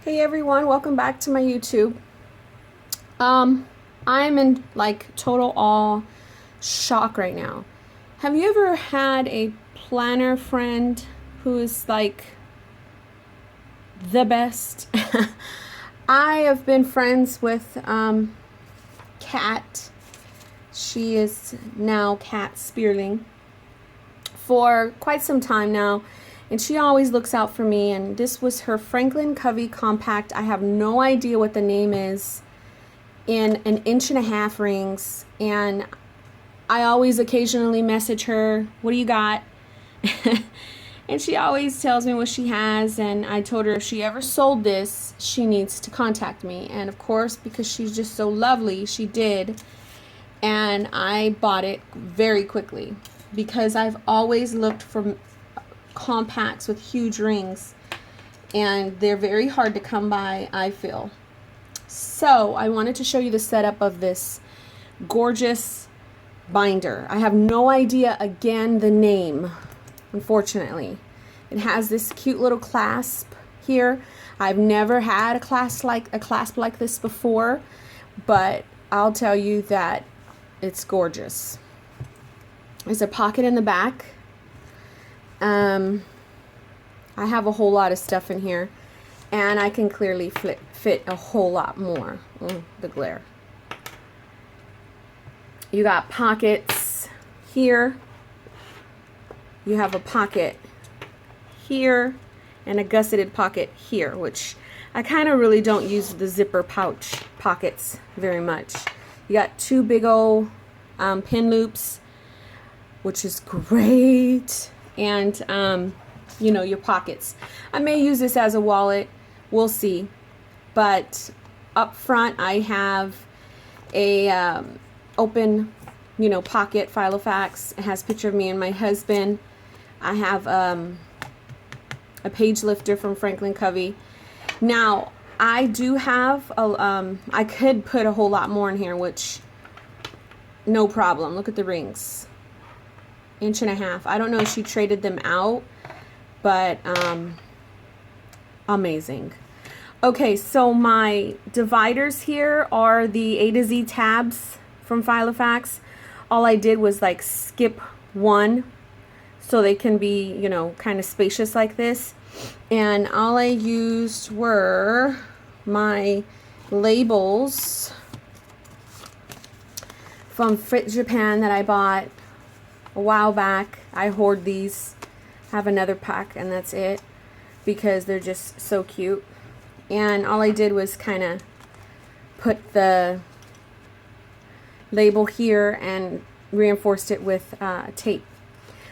Hey everyone, welcome back to my YouTube. I'm in like total awe shock right now. Have you ever had a planner friend who is like the best? I have been friends with Kat. She is now Kat Spearling for quite some time now, and she always looks out for me. And this was her Franklin Covey compact. I have no idea what the name is, in 1.5 inch rings, and I always occasionally message her, what do you got? And she always tells me what she has, and I told her if she ever sold this, she needs to contact me. And of course, because she's just so lovely, she did, and I bought it very quickly because I've always looked for compacts with huge rings, and they're very hard to come by, I feel. So I wanted to show you the setup of this gorgeous binder. I have no idea, again, the name, unfortunately. It has this cute little clasp here. I've never had a clasp like this before, but I'll tell you that it's gorgeous. There's a pocket in the back. I have a whole lot of stuff in here, and I can clearly fit a whole lot more. The glare. You got pockets here. You have a pocket here and a gusseted pocket here, which I kind of really don't use the zipper pouch pockets very much. You got two big old pin loops, which is great. And you know, your pockets. I may use this as a wallet, we'll see. But up front I have a open, you know, pocket Filofax. It has a picture of me and my husband. I have a page lifter from Franklin Covey. Now I do have a I could put a whole lot more in here, which no problem. Look at the rings. 1.5 inch. I don't know if she traded them out, but amazing. Okay, so my dividers here are the A to Z tabs from Filofax. All I did was like skip one so they can be, you know, kind of spacious like this. And all I used were my labels from Fit Japan that I bought a while back. I hoard these. Have another pack, and that's it, because they're just so cute. And all I did was kind of put the label here and reinforced it with tape.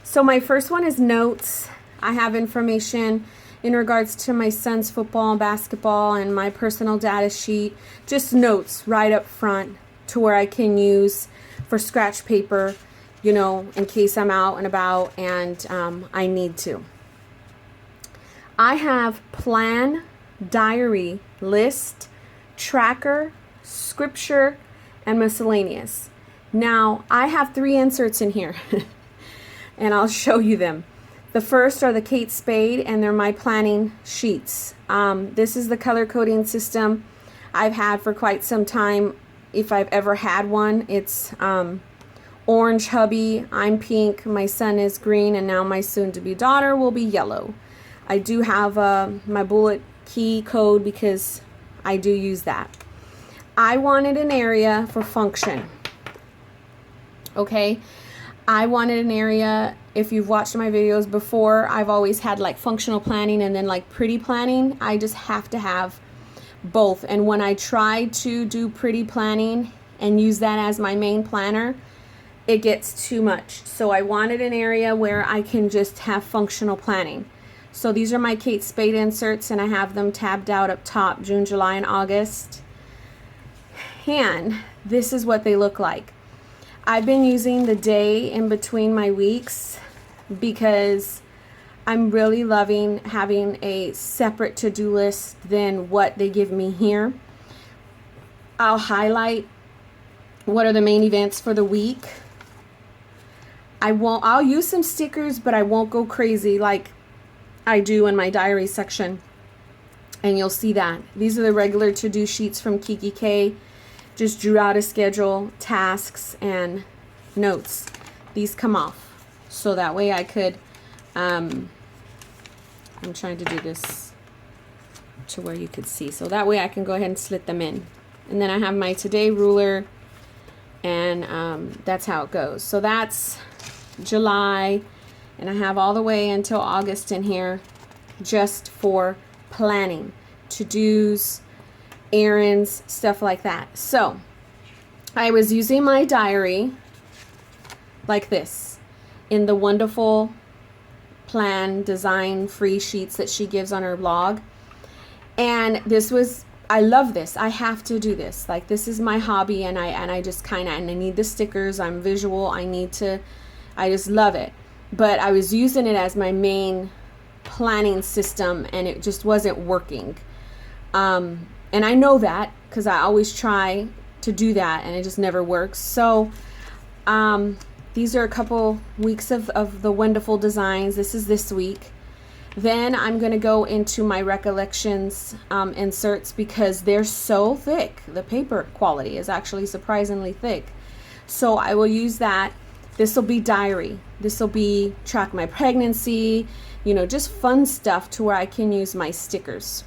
So my first one is notes. I have information in regards to my son's football and basketball and my personal data sheet. Just notes right up front to where I can use for scratch paper, you know, in case I'm out and about and I need to. I have plan, diary, list, tracker, scripture, and miscellaneous. Now, I have 3 inserts in here, and I'll show you them. The first are the Kate Spade, and they're my planning sheets. This is the color coding system I've had for quite some time, if I've ever had one. It's orange hubby, I'm pink, my son is green, and now my soon-to-be daughter will be yellow. I do have my bullet key code because I do use that. I wanted an area for function. Okay, I wanted an area, if you've watched my videos before, I've always had like functional planning and then like pretty planning. I just have to have both. And when I try to do pretty planning and use that as my main planner, it gets too much. So I wanted an area where I can just have functional planning. So these are my Kate Spade inserts, and I have them tabbed out up top, June, July, and August. And this is what they look like. I've been using the day in between my weeks because I'm really loving having a separate to-do list than what they give me here. I'll highlight what are the main events for the week. I'll use some stickers, but I won't go crazy like I do in my diary section. and you'll see that. These are the regular to-do sheets from Kiki K. Just drew out a schedule, tasks, and notes. These come off. So that way I could, I'm trying to do this to where you could see. So that way I can go ahead and slit them in. And then I have my today ruler, and that's how it goes. So that's July, and I have all the way until August in here just for planning, to-dos, errands, stuff like that. So I was using my diary like this in the wonderful plan design free sheets that she gives on her blog. And this was, I love this. I have to do this. Like, this is my hobby, and I just kind of, and I need the stickers. I'm visual. I just love it. But I was using it as my main planning system, and it just wasn't working. And I know that because I always try to do that, and it just never works. So these are a couple weeks of the wonderful designs. This is this week. Then I'm going to go into my recollections inserts, because they're so thick. The paper quality is actually surprisingly thick. So I will use that. This will be diary. This will be track my pregnancy, you know, just fun stuff to where I can use my stickers.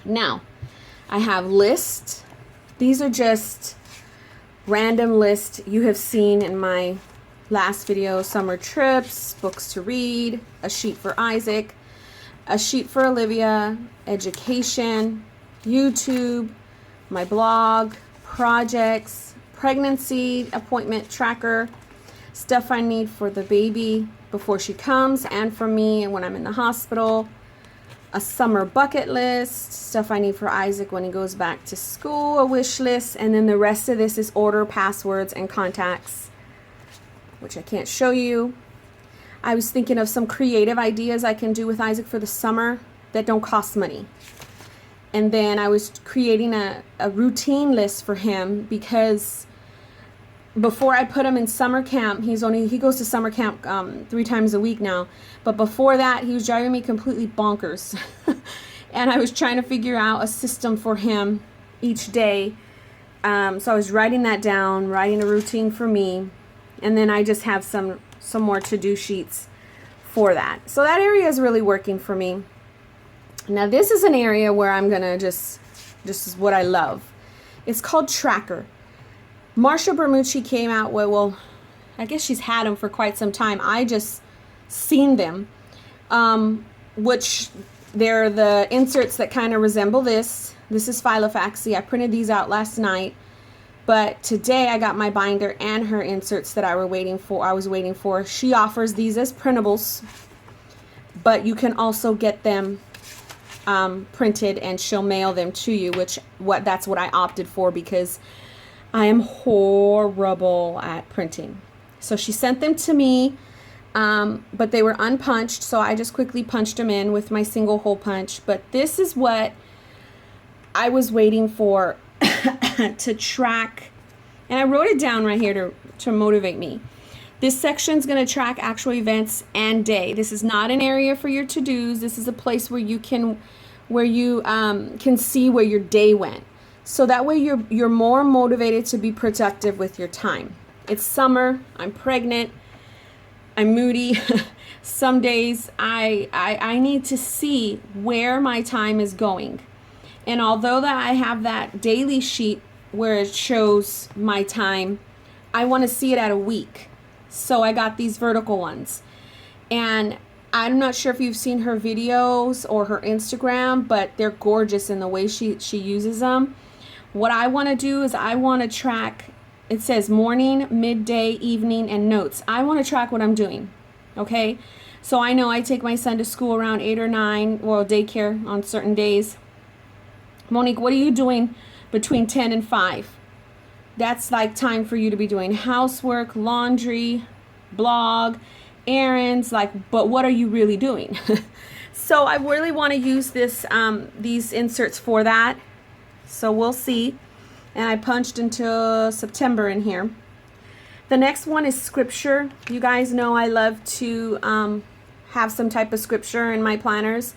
Now, I have lists. These are just random lists you have seen in my last video. Summer trips, books to read, a sheet for Isaac, a sheet for Olivia, education, YouTube, my blog, projects, pregnancy appointment tracker, stuff I need for the baby before she comes and for me when I'm in the hospital, a summer bucket list, stuff I need for Isaac when he goes back to school, a wish list, and then the rest of this is order, passwords, and contacts, which I can't show you. I was thinking of some creative ideas I can do with Isaac for the summer that don't cost money. And then I was creating a routine list for him, because before I put him in summer camp, he goes to summer camp 3 times a week now. But before that, he was driving me completely bonkers. And I was trying to figure out a system for him each day. So I was writing that down, writing a routine for me. And then I just have some more to-do sheets for that. So that area is really working for me. Now this is an area where I'm going to this is what I love. It's called Tracker. Marsha Bermucci came out with, well, I guess she's had them for quite some time. I just seen them, which they're the inserts that kind of resemble this. This is Filofaxy. I printed these out last night, but today I got my binder and her inserts that I was waiting for. She offers these as printables, but you can also get them printed, and she'll mail them to you, that's what I opted for, because I am horrible at printing. So she sent them to me, but they were unpunched, so I just quickly punched them in with my single hole punch. But this is what I was waiting for to track, and I wrote it down right here to motivate me. This section is going to track actual events and day. This is not an area for your to-dos. This is a place where you can see where your day went. So that way you're more motivated to be productive with your time. It's summer, I'm pregnant, I'm moody. Some days I need to see where my time is going. And although that I have that daily sheet where it shows my time, I want to see it at a week. So I got these vertical ones. And I'm not sure if you've seen her videos or her Instagram, but they're gorgeous in the way she uses them. What I want to do is I want to track, it says morning, midday, evening, and notes. I want to track what I'm doing, okay? So I know I take my son to school around 8 or 9, well, daycare on certain days. Monique, what are you doing between 10 and 5? That's like time for you to be doing housework, laundry, blog, errands, but what are you really doing? So I really want to use these inserts for that. So we'll see. And I punched until September in here. The next one is scripture. You guys know I love to have some type of scripture in my planners.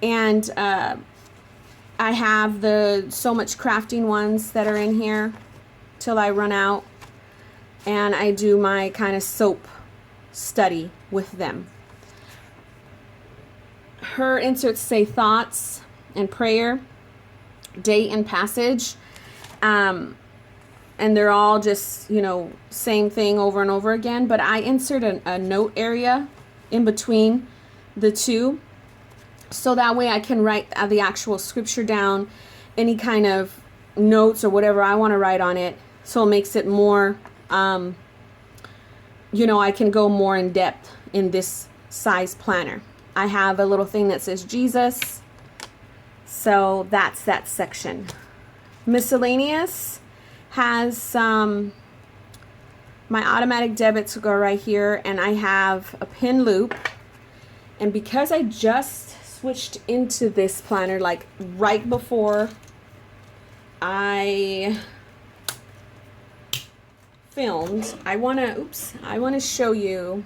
And I have the So Much Crafting ones that are in here till I run out. And I do my kind of soap study with them. Her inserts say thoughts and prayer, date and passage. And they're all just, you know, same thing over and over again. But I insert a note area in between the two. So that way I can write the actual scripture down, any kind of notes or whatever I want to write on it. So it makes it more, you know, I can go more in depth in this size planner. I have a little thing that says Jesus. So that's that section. Miscellaneous has my automatic debits go right here, and I have a pin loop. And because I just switched into this planner like right before I filmed, I want to show you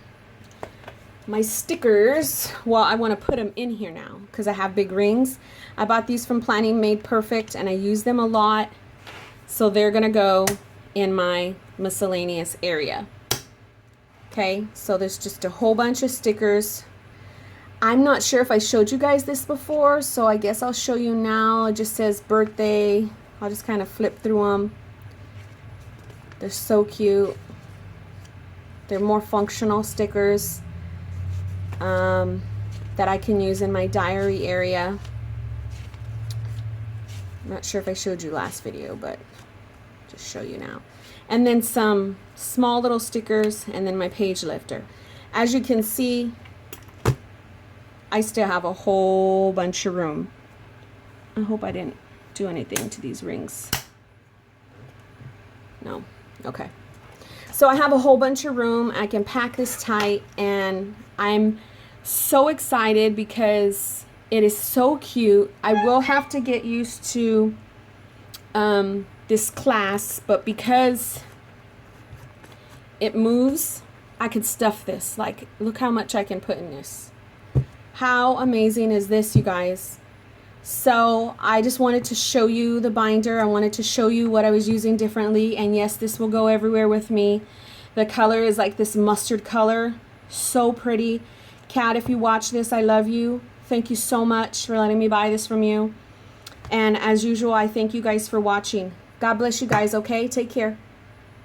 my stickers. Well, I want to put them in here now because I have big rings. I bought these from Planning Made Perfect and I use them a lot. So they're going to go in my miscellaneous area. Okay, so there's just a whole bunch of stickers. I'm not sure if I showed you guys this before, so I guess I'll show you now. It just says birthday. I'll just kind of flip through them. They're so cute. They're more functional stickers that I can use in my diary area. I'm not sure if I showed you last video, but just show you now. And then some small little stickers, and then my page lifter. As you can see, I still have a whole bunch of room. I hope I didn't do anything to these rings. No. Okay. So I have a whole bunch of room. I can pack this tight, and I'm so excited because it is so cute. I will have to get used to this clasp, but because it moves, I could stuff this. Like, look how much I can put in this. How amazing is this, you guys? So I just wanted to show you the binder. I wanted to show you what I was using differently. And yes, this will go everywhere with me. The color is like this mustard color. So pretty. Kat, if you watch this, I love you. Thank you so much for letting me buy this from you. And as usual, I thank you guys for watching. God bless you guys, okay? Take care.